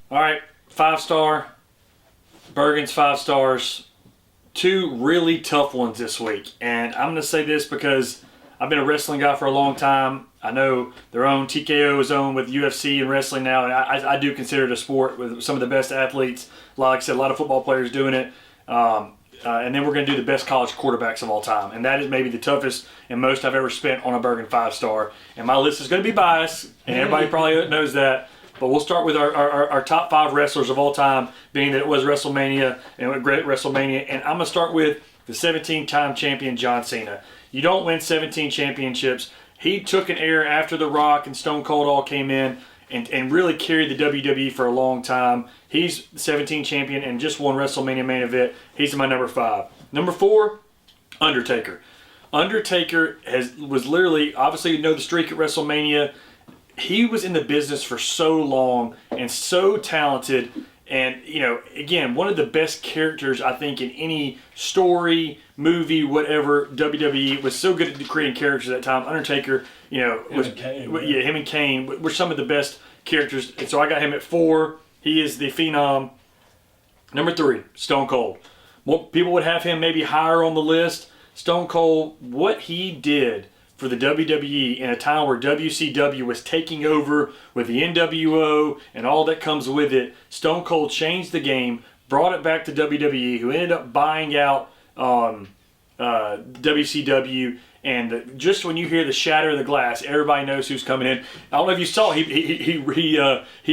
All right, 5-star. Burgin's 5 stars. 2 really tough ones this week. And I'm going to say this because I've been a wrestling guy for a long time. I know their own TKO is owned with UFC and wrestling now. And I do consider it a sport with some of the best athletes. Like I said, a lot of football players doing it. And then we're going to do the best college quarterbacks of all time. And that is maybe the toughest and most I've ever spent on a Burgin 5-star. And my list is going to be biased, and everybody probably knows that. But we'll start with our top 5 wrestlers of all time, being that it was WrestleMania and a great WrestleMania. And I'm going to start with the 17-time champion John Cena. You don't win 17 championships. He took an era after The Rock and Stone Cold all came in and really carried the WWE for a long time. He's the 17 champion and just won WrestleMania main event. He's my number 5. Number 4, Undertaker. Undertaker was literally, obviously you know the streak at WrestleMania. He was in the business for so long and so talented, and again, one of the best characters I think in any story, movie, whatever. WWE was so good at creating characters at that time. Undertaker, him and Kane were some of the best characters, and so I got him at 4. He is the phenom. Number 3, Stone Cold. People would have him maybe higher on the list. Stone Cold, what he did for the WWE in a time where WCW was taking over with the NWO and all that comes with it. Stone Cold changed the game, brought it back to WWE, who ended up buying out WCW. And just when you hear the shatter of the glass, everybody knows who's coming in. I don't know if you saw, he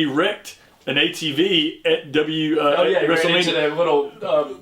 wrecked an ATV at WrestleMania. Into that little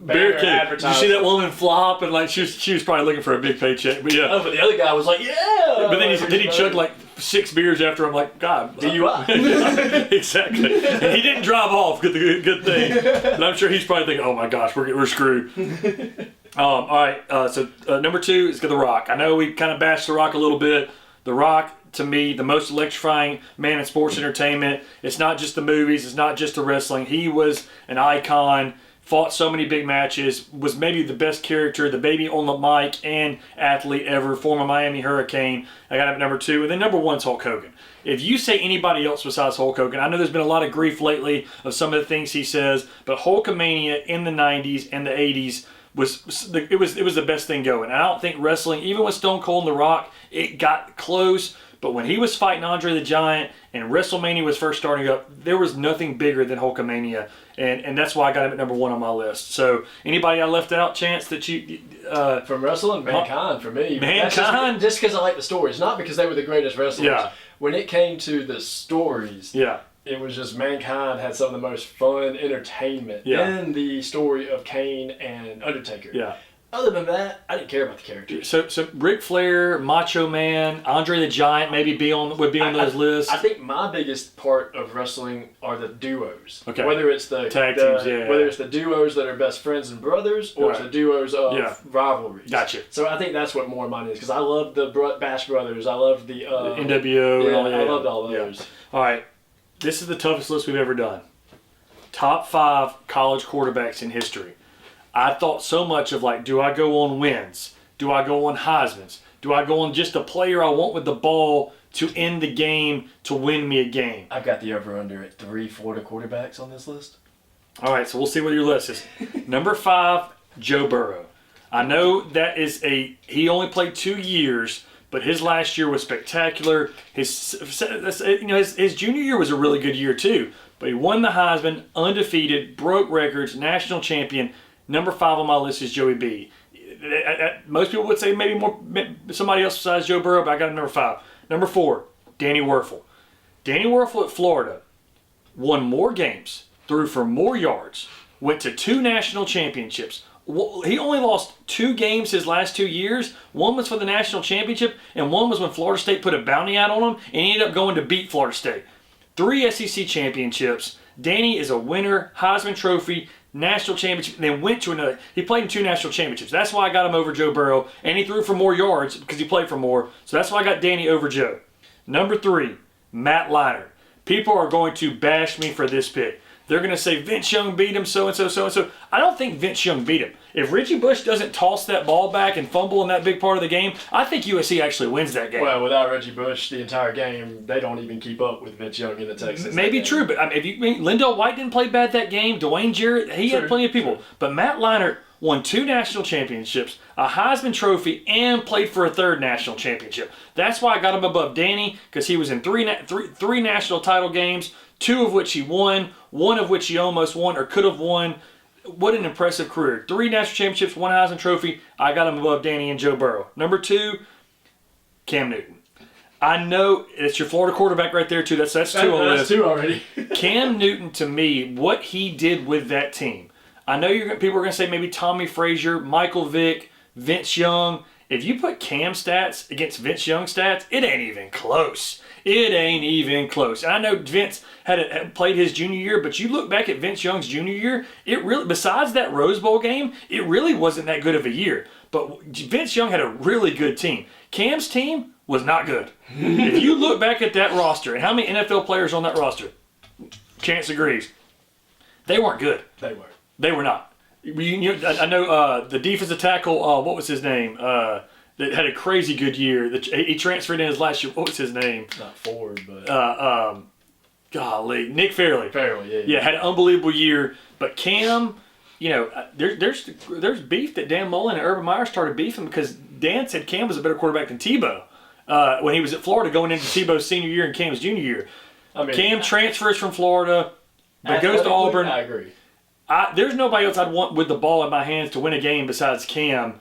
barricade. advertisement. Did you see that woman flop? And like she was probably looking for a big paycheck. But yeah. Oh, but the other guy was like, yeah. But then he chugged like 6 beers after. I'm like, God. DUI. Exactly. And he didn't drive off. Good thing. And I'm sure he's probably thinking, oh my gosh, we're screwed. All right. So number 2 is The Rock. I know we kind of bashed The Rock a little bit. The Rock, to me, the most electrifying man in sports entertainment. It's not just the movies. It's not just the wrestling. He was an icon, fought so many big matches, was maybe the best character, the baby on the mic and athlete ever, former Miami Hurricane. I got him at number 2. And then number 1 is Hulk Hogan. If you say anybody else besides Hulk Hogan, I know there's been a lot of grief lately of some of the things he says, but Hulkamania in the 90s and the 80s was the best thing going. And I don't think wrestling, even with Stone Cold and The Rock, it got close. But when he was fighting Andre the Giant and WrestleMania was first starting up, there was nothing bigger than Hulkamania. And that's why I got him at number 1 on my list. So anybody I left out, Chance, that you... From wrestling, Mankind for me. Mankind? Just because I like the stories, not because they were the greatest wrestlers. Yeah. When it came to the stories, yeah, it was just Mankind had some of the most fun entertainment in the story of Kane and Undertaker. Yeah. Other than that, I didn't care about the characters. So Ric Flair, Macho Man, Andre the Giant maybe would be on those lists. I think my biggest part of wrestling are the duos. Okay. Whether it's the tag teams, whether it's the duos that are best friends and brothers, or it's the duos of rivalries. Gotcha. So I think that's what more mine is, because I love the Bash Brothers. I love the NWO. Yeah, and all that. I loved all those. Yeah. All right, this is the toughest list we've ever done. Top 5 college quarterbacks in history. I thought so much of like, do I go on wins? Do I go on Heismans? Do I go on just a player I want with the ball to end the game, to win me a game? I've got the over-under at 3 Florida quarterbacks on this list. All right, so we'll see what your list is. Number 5, Joe Burrow. I know that is he only played 2 years, but his last year was spectacular. His junior year was a really good year too. But he won the Heisman, undefeated, broke records, national champion. Number 5 on my list is Joey B. Most people would say maybe somebody else besides Joe Burrow, but I got him number 5. Number 4, Danny Werfel. Danny Werfel at Florida won more games, threw for more yards, went to 2 national championships. He only lost 2 games his last 2 years. One was for the national championship, and one was when Florida State put a bounty out on him, and he ended up going to beat Florida State. 3 SEC championships. Danny is a winner, Heisman Trophy, national championship, and then went to another. He played in 2 national championships. That's why I got him over Joe Burrow, and he threw for more yards because he played for more. So that's why I got Danny over Joe. Number 3, Matt Leinart. People are going to bash me for this pick. they're going to say Vince Young beat him, so-and-so, so-and-so. I don't think Vince Young beat him. If Richie Bush doesn't toss that ball back and fumble in that big part of the game, I think USC actually wins that game. Well, without Reggie Bush, the entire game, they don't even keep up with Vince Young in the Texas. Maybe true, but Lindell White didn't play bad that game. Dwayne Jarrett, he had plenty of people. True. But Matt Leinart won 2 national championships, a Heisman Trophy, and played for a 3rd national championship. That's why I got him above Danny, because he was in three national title games, 2 of which he won, 1 of which he almost won or could have won. What an impressive career. 3 national championships, 1 Heisman Trophy. I got him above Danny and Joe Burrow. Number 2, Cam Newton. I know it's your Florida quarterback right there, too. That's 2 on the list. That's 2 already. Cam Newton, to me, what he did with that team. I know people are going to say maybe Tommy Frazier, Michael Vick, Vince Young. If you put Cam stats against Vince Young stats, it ain't even close. It ain't even close. And I know Vince had played his junior year, but you look back at Vince Young's junior year, it really, besides that Rose Bowl game, it really wasn't that good of a year. But Vince Young had a really good team. Cam's team was not good. If you look back at that roster and how many NFL players on that roster, Chance agrees, they weren't good. They were not. I know the defensive tackle, what was his name? That had a crazy good year. He transferred in his last year. What was his name? Not Ford, but... golly, Nick Fairley. Yeah. Yeah, had an unbelievable year. But Cam, there's beef that Dan Mullen and Urban Meyer started beefing because Dan said Cam was a better quarterback than Tebow when he was at Florida going into Tebow's senior year and Cam's junior year. Cam transfers from Florida, but goes to Auburn. I agree. There's nobody else I'd want with the ball in my hands to win a game besides Cam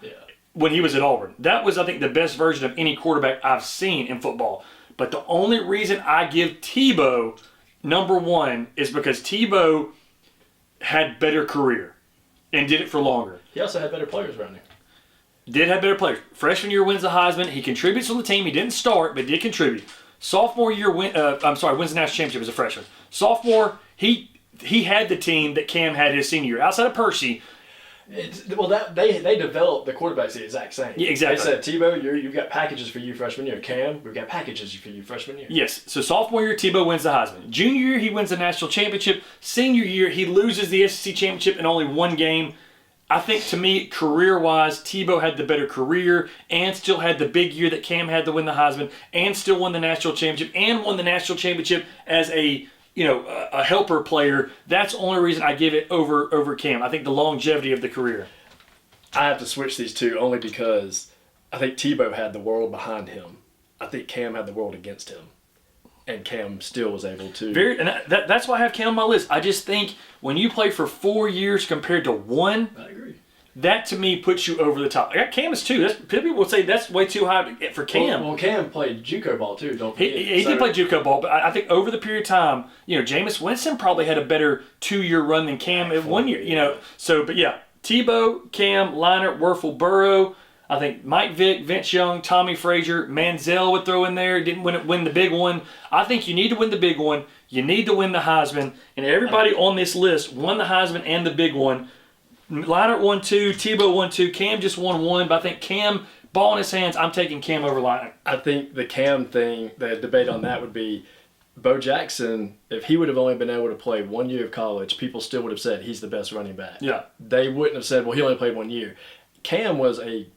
when he was at Auburn. That was, I think, the best version of any quarterback I've seen in football. But the only reason I give Tebow number 1 is because Tebow had better career and did it for longer. He also had better players around him. Did have better players. Freshman year wins the Heisman. He contributes on the team. He didn't start, but did contribute. Sophomore year wins the national championship as a freshman. Sophomore, he had the team that Cam had his senior year. Outside of Percy. They developed the quarterbacks the exact same. Yeah, exactly. They said, Tebow, you've got packages for you freshman year. Cam, we've got packages for you freshman year. Yes. So sophomore year, Tebow wins the Heisman. Junior year, he wins the national championship. Senior year, he loses the SEC championship in only 1 game. I think, to me, career-wise, Tebow had the better career and still had the big year that Cam had to win the Heisman and still won the national championship and won the national championship as a helper player. That's the only reason I give it over Cam. I think the longevity of the career. I have to switch these 2 only because I think Tebow had the world behind him. I think Cam had the world against him. And Cam still was able to. That's why I have Cam on my list. I just think when you play for 4 years compared to 1, I agree. That to me puts you over the top. I got Cam as 2. People will say that's way too high for Cam. Well, Cam played JUCO ball too. Don't forget. He did play JUCO ball, but I think over the period of time, Jameis Winston probably had a better 2-year run than Cam in 1 year. So, but yeah, Tebow, Cam, Leinart, Werfel, Burrow. I think Mike Vick, Vince Young, Tommy Frazier, Manziel would throw in there. Didn't win the big one. I think you need to win the big one. You need to win the Heisman. And everybody on this list won the Heisman and the big one. Leinart won 2, Tebow won 2, Cam just won 1. But I think Cam, ball in his hands, I'm taking Cam over Leinart. I think the Cam thing, the debate on that would be Bo Jackson, if he would have only been able to play 1 year of college, people still would have said he's the best running back. Yeah. They wouldn't have said, well, he only played 1 year. Cam was a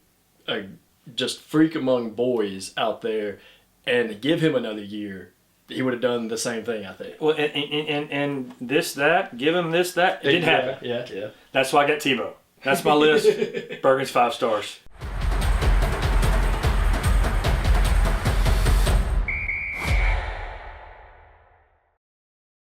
just freak among boys out there, and give him another year, he would have done the same thing, I think. Well, and this, that, give him this, that. It didn't happen. Yeah. That's why I got Tebow. That's my list. Burgin's 5 stars.